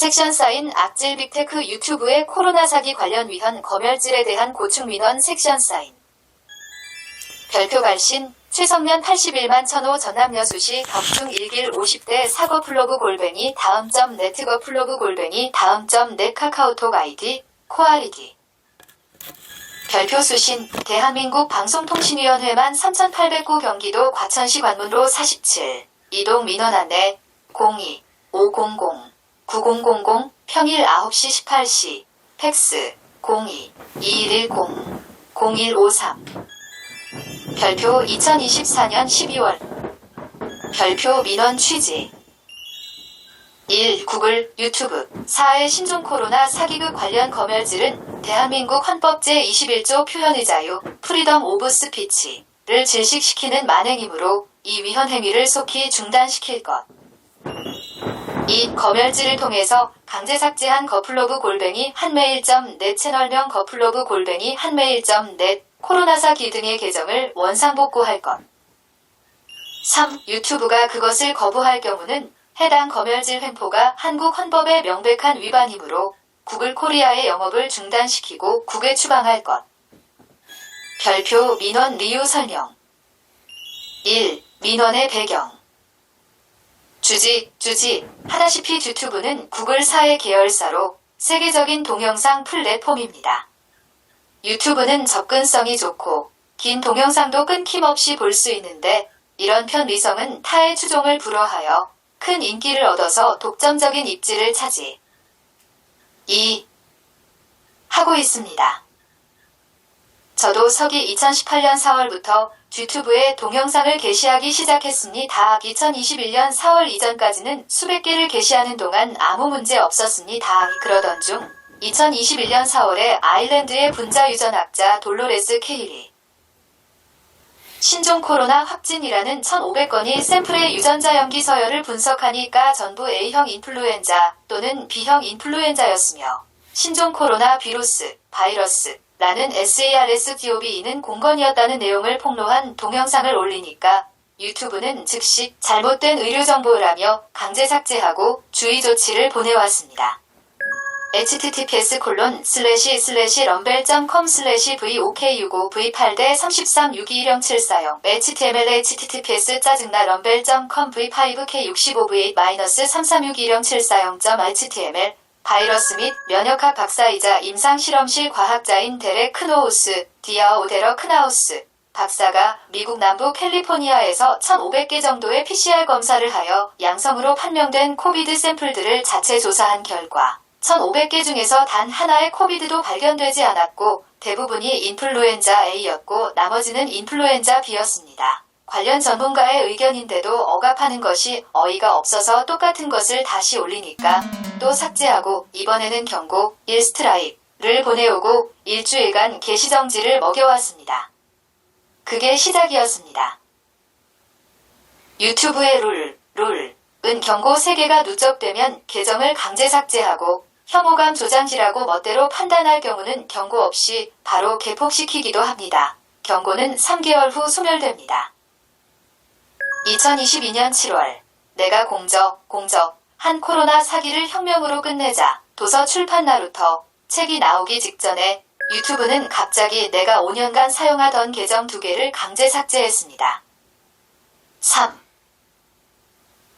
섹션 사인 악질 빅테크 유튜브의 코로나 사기 관련 위헌 검열질에 대한 고충 민원 섹션 사인. 별표 발신 최성년 81만 1005 전남 여수시 덕중 1길 50대 사거 플로그 골뱅이 다음 네트거 플로그 골뱅이 다음 넷 카카오톡 아이디 코알이기. 별표 수신 대한민국 방송통신위원회만 3809 경기도 과천시 관문로 47 이동 민원 안내 02-500-9000 평일 9시 18시 팩스 02-2110-0153 별표 2024년 12월 별표 민원 취지 1. 구글, 유튜브 4의 신종 코로나 사기극 관련 검열질은 대한민국 헌법 제21조 표현의 자유, 프리덤 오브 스피치를 질식시키는 만행이므로 이 위헌 행위를 속히 중단시킬 것. 2. 검열질을 통해서 강제 삭제한 거플로그 골뱅이 한메일.net 채널명 거플로그 골뱅이 한메일.net 코로나사기 등의 계정을 원상복구할 것. 3. 유튜브가 그것을 거부할 경우는 해당 검열질 횡포가 한국 헌법의 명백한 위반이므로 구글 코리아의 영업을 중단시키고 국외 추방할 것. 별표 민원 리유 설명 1. 민원의 배경 주지 하다시피 유튜브는 구글사의 계열사로 세계적인 동영상 플랫폼입니다. 유튜브는 접근성이 좋고 긴 동영상도 끊김없이 볼 수 있는데 이런 편리성은 타의 추종을 불허하여 큰 인기를 얻어서 독점적인 입지를 차지 하고 있습니다. 저도 서기 2018년 4월부터 유튜브에 동영상을 게시하기 시작했습니다. 2021년 4월 이전까지는 수백 개를 게시하는 동안 아무 문제 없었습니다. 그러던 중 2021년 4월에 아일랜드의 분자 유전학자 돌로레스 케일이 신종 코로나 확진이라는 1,500건이 샘플의 유전자 염기 서열을 분석하니까 전부 A형 인플루엔자 또는 B형 인플루엔자였으며 신종 코로나 바이러스라는 SARS-CoV-2는 공건이었다는 내용을 폭로한 동영상을 올리니까 유튜브는 즉시 잘못된 의료정보라며 강제 삭제하고 주의 조치를 보내왔습니다. https://rumble.com/vok65v8-33621074 html https rumble.com v5k65v-3361074 바이러스 및 면역학 박사이자 임상실험실 과학자인 데렉 크노우스, 디아오데러 크나우스 박사가 미국 남부 캘리포니아에서 1,500개 정도의 PCR 검사를 하여 양성으로 판명된 코비드 샘플들을 자체 조사한 결과 1,500개 중에서 단 하나의 코비드도 발견되지 않았고 대부분이 인플루엔자 A였고 나머지는 인플루엔자 B였습니다. 관련 전문가의 의견인데도 억압하는 것이 어이가 없어서 똑같은 것을 다시 올리니까 또 삭제하고 이번에는 경고 1스트라이크를 보내오고 일주일간 게시 정지를 먹여왔습니다. 그게 시작이었습니다. 유튜브의 룰은 경고 3개가 누적되면 계정을 강제 삭제하고 혐오감 조장지라고 멋대로 판단할 경우는 경고 없이 바로 개폭시키기도 합니다. 경고는 3개월 후 소멸됩니다. 2022년 7월 내가 한 코로나 사기를 혁명으로 끝내자 도서 출판 나루터 책이 나오기 직전에 유튜브는 갑자기 내가 5년간 사용하던 계정 2개를 강제 삭제했습니다. 3.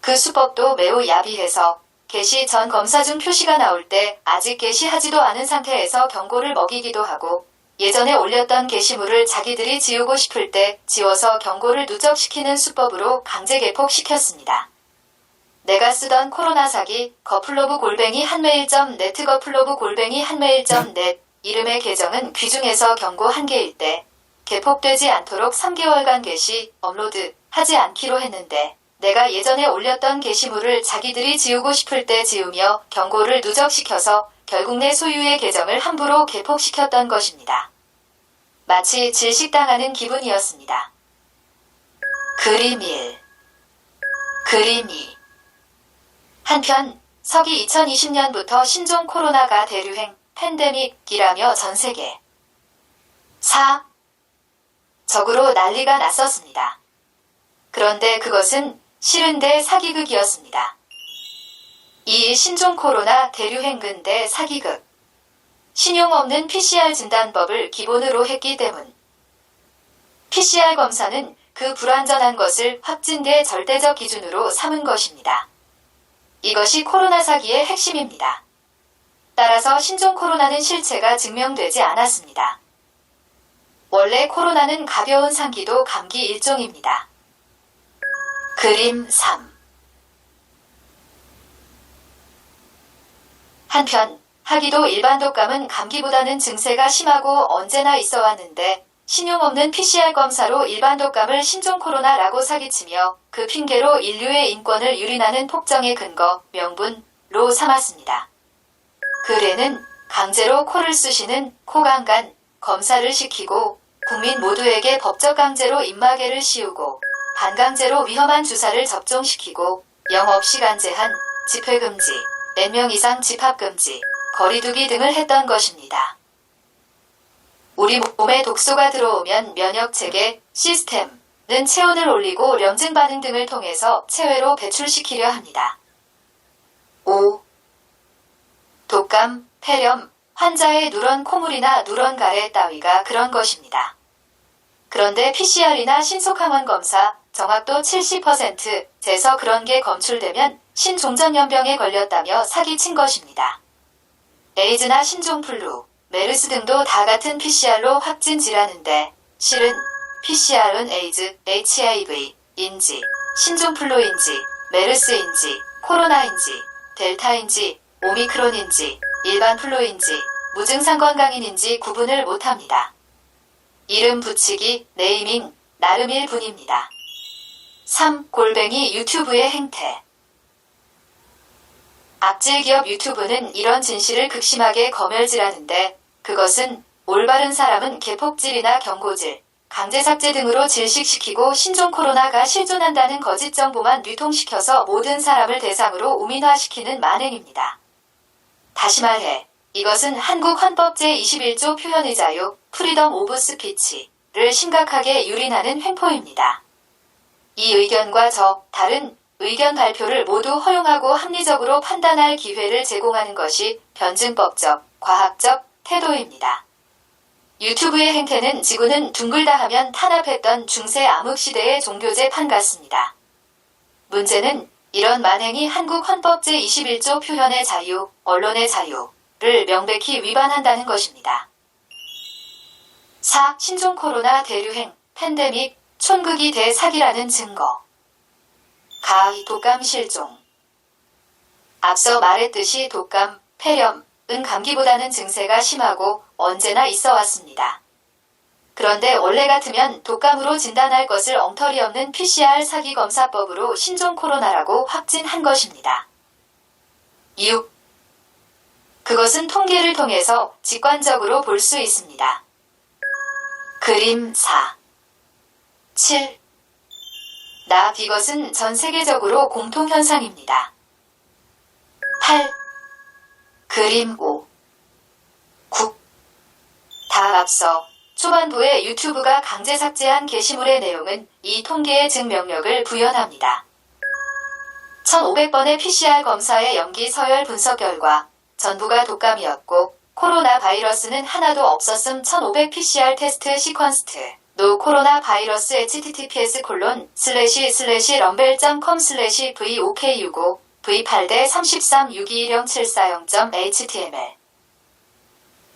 그 수법도 매우 야비해서 게시 전 검사 중 표시가 나올 때 아직 게시하지도 않은 상태에서 경고를 먹이기도 하고 예전에 올렸던 게시물을 자기들이 지우고 싶을 때 지워서 경고를 누적시키는 수법으로 강제 개폭시켰습니다. 내가 쓰던 코로나 사기 거플로그 골뱅이 한메일.net 거플로그 골뱅이 한메일.net 이름의 계정은 귀중해서 경고 1개일 때 개폭되지 않도록 3개월간 게시, 업로드 하지 않기로 했는데 내가 예전에 올렸던 게시물을 자기들이 지우고 싶을 때 지우며 경고를 누적시켜서 결국 내 소유의 계정을 함부로 개폭시켰던 것입니다. 마치 질식당하는 기분이었습니다. 그림 1. 그림 2. 한편 서기 2020년부터 신종 코로나가 대류행 팬데믹이라며 전세계 4. 적으로 난리가 났었습니다. 그런데 그것은 싫은데 사기극이었습니다. 2. 신종 코로나 대류행 근대 사기극. 신용 없는 PCR 진단법을 기본으로 했기 때문. PCR 검사는 그 불완전한 것을 확진대 절대적 기준으로 삼은 것입니다. 이것이 코로나 사기의 핵심입니다. 따라서 신종 코로나는 실체가 증명되지 않았습니다. 원래 코로나는 가벼운 상기도 감기 일종입니다. 그림 3. 한편 하기도 일반 독감은 감기보다는 증세가 심하고 언제나 있어 왔는데 신용 없는 PCR 검사로 일반 독감을 신종 코로나라고 사기치며 그 핑계로 인류의 인권을 유린하는 폭정의 근거, 명분로 삼았습니다. 글에는 강제로 코를 쑤시는 코강간 검사를 시키고 국민 모두에게 법적 강제로 입마개를 씌우고 반강제로 위험한 주사를 접종시키고 영업시 간제한 집회금지, 4명 이상 집합금지, 거리두기 등을 했던 것입니다. 우리 몸에 독소가 들어오면 면역체계, 시스템은 체온을 올리고 염증 반응 등을 통해서 체외로 배출시키려 합니다. 5. 독감, 폐렴, 환자의 누런 콧물이나 누런 가래 따위가 그런 것입니다. 그런데 PCR이나 신속항원 검사, 정확도 70%에서 그런 게 검출되면 신종전염병에 걸렸다며 사기친 것입니다. 에이즈나 신종플루, 메르스 등도 다 같은 PCR로 확진지라는데 실은 PCR은 에이즈, HIV인지, 신종플루인지, 메르스인지, 코로나인지, 델타인지, 오미크론인지, 일반 플루인지, 무증상 건강인인지 구분을 못합니다. 이름 붙이기, 네이밍, 나름일 뿐입니다. 3. 골뱅이 유튜브의 행태. 악질기업 유튜브는 이런 진실을 극심하게 검열질하는데 그것은 올바른 사람은 개폭질이나 경고질, 강제삭제 등으로 질식시키고 신종 코로나가 실존한다는 거짓 정보만 유통시켜서 모든 사람을 대상으로 우민화시키는 만행입니다. 다시 말해 이것은 한국 헌법 제21조 표현의 자유, 프리덤 오브 스피치를 심각하게 유린하는 횡포입니다. 이 의견과 다른 의견 발표를 모두 허용하고 합리적으로 판단할 기회를 제공하는 것이 변증법적, 과학적 태도입니다. 유튜브의 행태는 지구는 둥글다 하면 탄압했던 중세 암흑시대의 종교제 판 같습니다. 문제는 이런 만행이 한국 헌법 제21조 표현의 자유, 언론의 자유를 명백히 위반한다는 것입니다. 4. 신종 코로나 대류행, 팬데믹, 촌극이 대사기라는 증거. 가히 독감 실종. 앞서 말했듯이 독감, 폐렴은 감기보다는 증세가 심하고 언제나 있어 왔습니다. 그런데 원래 같으면 독감으로 진단할 것을 엉터리 없는 PCR 사기 검사법으로 신종 코로나라고 확진한 것입니다. 6. 그것은 통계를 통해서 직관적으로 볼 수 있습니다. 그림 4. 7. 이것은 전 세계적으로 공통현상입니다. 8. 그림 5. 9. 다 앞서 초반부에 유튜브가 강제 삭제한 게시물의 내용은 이 통계의 증명력을 부연합니다. 1500번의 PCR 검사의 연기 서열 분석 결과 전부가 독감이었고 코로나 바이러스는 하나도 없었음. 1500 PCR 테스트 시퀀스트 노 코로나 바이러스 https://rumble.com/vok65 v8-33-621074.html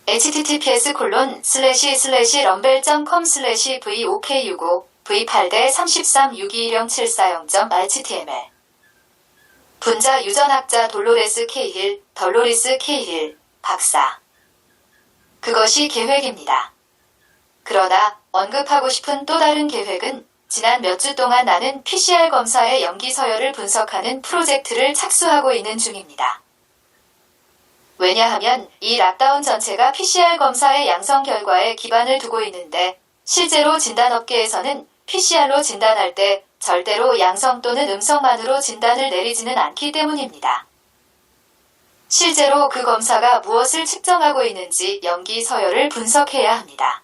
https://rumble.com/vok65 v8-33-621074.html 분자 유전학자 돌로레스 K힐 박사. 그것이 계획입니다. 그러나 언급하고 싶은 또 다른 계획은 지난 몇 주 동안 나는 PCR 검사의 연기 서열을 분석하는 프로젝트를 착수하고 있는 중입니다. 왜냐하면 이 락다운 전체가 PCR 검사의 양성 결과에 기반을 두고 있는데 실제로 진단업계에서는 PCR로 진단할 때 절대로 양성 또는 음성만으로 진단을 내리지는 않기 때문입니다. 실제로 그 검사가 무엇을 측정하고 있는지 연기 서열을 분석해야 합니다.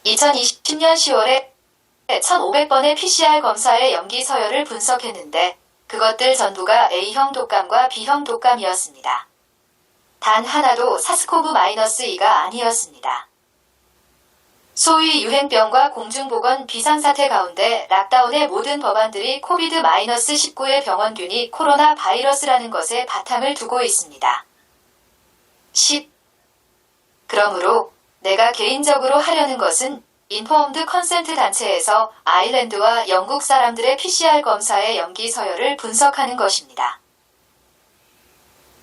2020년 10월에 1500번의 PCR 검사의 연기 서열을 분석했는데 그것들 전부가 A형 독감과 B형 독감이었습니다. 단 하나도 사스코브-2가 아니었습니다. 소위 유행병과 공중보건 비상사태 가운데 락다운의 모든 법안들이 코비드-19의 병원균이 코로나 바이러스라는 것에 바탕을 두고 있습니다. 10. 그러므로 내가 개인적으로 하려는 것은 인포엄드 컨센트 단체에서 아일랜드와 영국 사람들의 PCR 검사의 연기 서열을 분석하는 것입니다.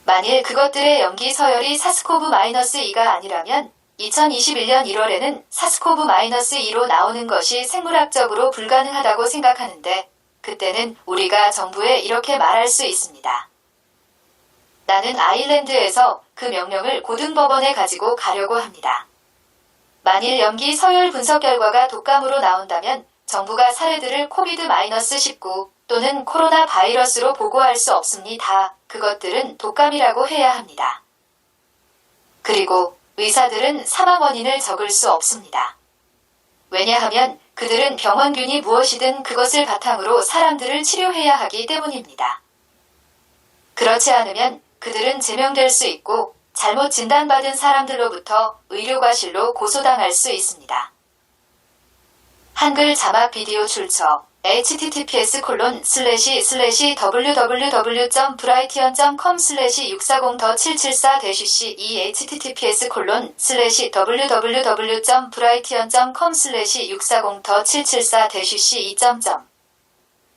만일 그것들의 연기 서열이 사스코브-2가 아니라면 2021년 1월에는 사스코브-2로 나오는 것이 생물학적으로 불가능하다고 생각하는데 그때는 우리가 정부에 이렇게 말할 수 있습니다. 나는 아일랜드에서 그 명령을 고등법원에 가지고 가려고 합니다. 만일 연기 서열 분석 결과가 독감으로 나온다면 정부가 사례들을 코비드-19 또는 코로나 바이러스로 보고할 수 없습니다. 그것들은 독감이라고 해야 합니다. 그리고 의사들은 사망 원인을 적을 수 없습니다. 왜냐하면 그들은 병원균이 무엇이든 그것을 바탕으로 사람들을 치료해야 하기 때문입니다. 그렇지 않으면 그들은 제명될 수 있고 잘못 진단받은 사람들로부터 의료과실로 고소당할 수 있습니다. 한글 자막 비디오 출처 https://www.brightion.com/640-774-c https://www.brightion.com/640-774-c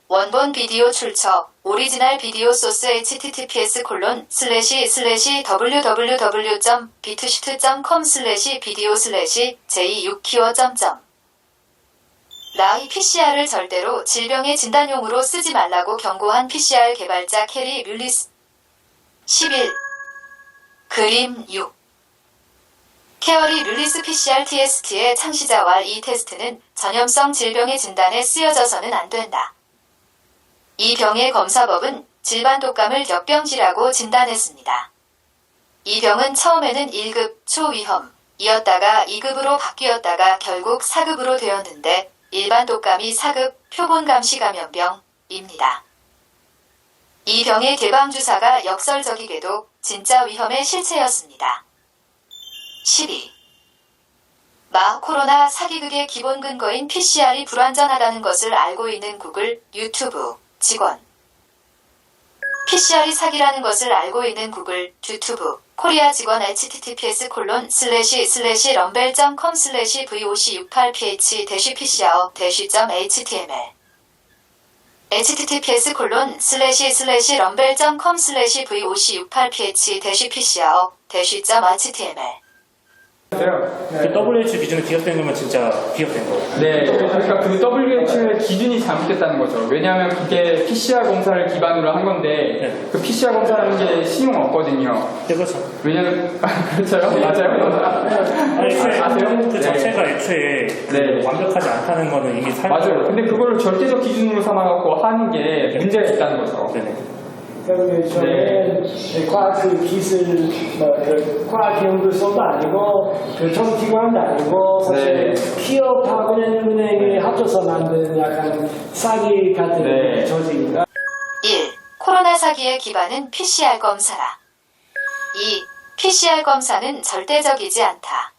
원본 비디오 출처 오리지널 비디오 소스 https://www.bitshift.com/video/j6키워. 라이 PCR을 절대로 질병의 진단용으로 쓰지 말라고 경고한 PCR 개발자 캐리 뮬리스. 11. 그림 6. 캐리 뮬리스 PCR TST의 창시자와 이 테스트는 전염성 질병의 진단에 쓰여져서는 안 된다. 이 병의 검사법은 질반 독감을 역병지라고 진단했습니다. 이 병은 처음에는 1급 초위험이었다가 2급으로 바뀌었다가 결국 4급으로 되었는데 일반 독감이 4급 표본 감시 감염병입니다. 이 병의 개방주사가 역설적이게도 진짜 위험의 실체였습니다. 12. 코로나 사기극의 기본 근거인 PCR이 불완전하다는 것을 알고 있는 구글, 유튜브 직원. PCR이 사기라는 것을 알고 있는 구글, 유튜브, 코리아 직원 https://rumble.com/voc68ph-pcr-html https://rumble.com/voc68ph-pcr-html 그 WHO 기준에 기억된 거면 진짜 기억된 거예요. 네, 그러니까 그 WHO의 기준이 잘못됐다는 거죠. 왜냐하면 그게 PCR 검사를 기반으로 한 건데 네. 그 PCR 검사라는 게 신용 없거든요. 네, 그렇죠. 왜냐면 그렇죠, 맞아요. 아세요? 그 네. 자체가 애초에 네. 완벽하지 않다는 거는 이미 맞아요. 근데 그걸 절대적 기준으로 삼아갖고 하는 게 문제가 있다는 거죠. 네네. 저는 과학 기술, 과학 연구소도 아니고 교통기관도 아니고 사실 피업하고 은행이 합쳐서 만든 약간 사기 같은 조직입니다. 1. 코로나 사기의 기반은 PCR 검사라. 2. PCR 검사는 절대적이지 않다.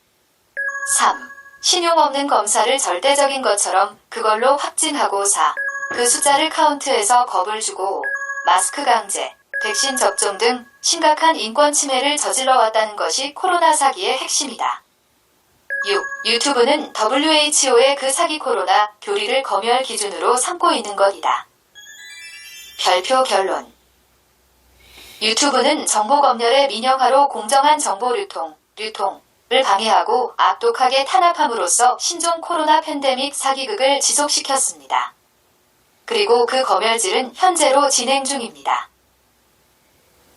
3. 신용 없는 검사를 절대적인 것처럼 그걸로 확진하고 4. 그 숫자를 카운트해서 겁을 주고 5. 마스크 강제, 백신 접종 등 심각한 인권 침해를 저질러 왔다는 것이 코로나 사기의 핵심이다. 6. 유튜브는 WHO의 그 사기 코로나 교리를 검열 기준으로 삼고 있는 것이다. 별표 결론. 유튜브는 정보 검열의 민영화로 공정한 정보 유통을 방해하고 악독하게 탄압함으로써 신종 코로나 팬데믹 사기극을 지속시켰습니다. 그리고 그 검열질은 현재로 진행 중입니다.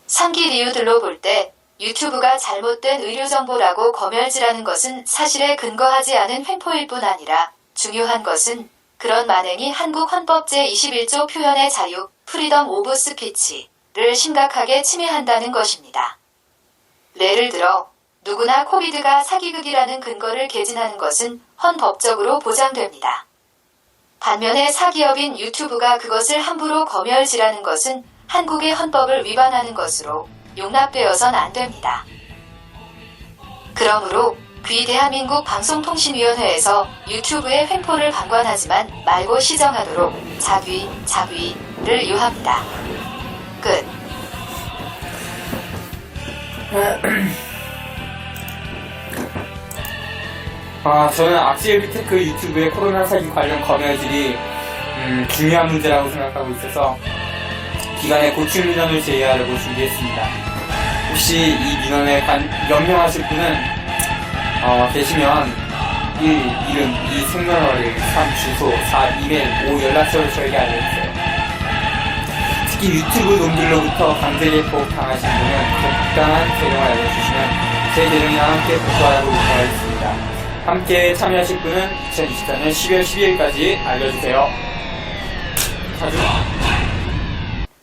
상기 이유들로 볼 때 유튜브가 잘못된 의료정보라고 검열질하는 것은 사실에 근거하지 않은 횡포일 뿐 아니라 중요한 것은 그런 만행이 한국 헌법 제21조 표현의 자유, 프리덤 오브 스피치를 심각하게 침해한다는 것입니다. 예를 들어 누구나 코비드가 사기극이라는 근거를 개진하는 것은 헌법적으로 보장됩니다. 반면에 사기업인 유튜브가 그것을 함부로 검열질하는 것은 한국의 헌법을 위반하는 것으로 용납되어선 안 됩니다. 그러므로 귀 대한민국 방송통신위원회에서 유튜브의 횡포를 방관하지만 말고 시정하도록 자귀를 요합니다. 끝. 저는 악질비테크 유튜브의 코로나 사기 관련 검열질이 중요한 문제라고 생각하고 있어서 기간에 고칠 민원을 제의하려고 준비했습니다. 혹시 이 민원에 연명하실 분은 계시면 1. 이름, 2. 생년월일, 3. 주소, 4. 이메일, 5. 연락처를 저에게 알려주세요. 특히 유튜브 놈들로부터 강제 개폭 당하신 분은 적당한 계정을 알려주시면 제 계정이랑 함께 복구하라고 요청하겠습니다. 함께 참여하실 분은 2024년 12월 12일까지 알려주세요. 자주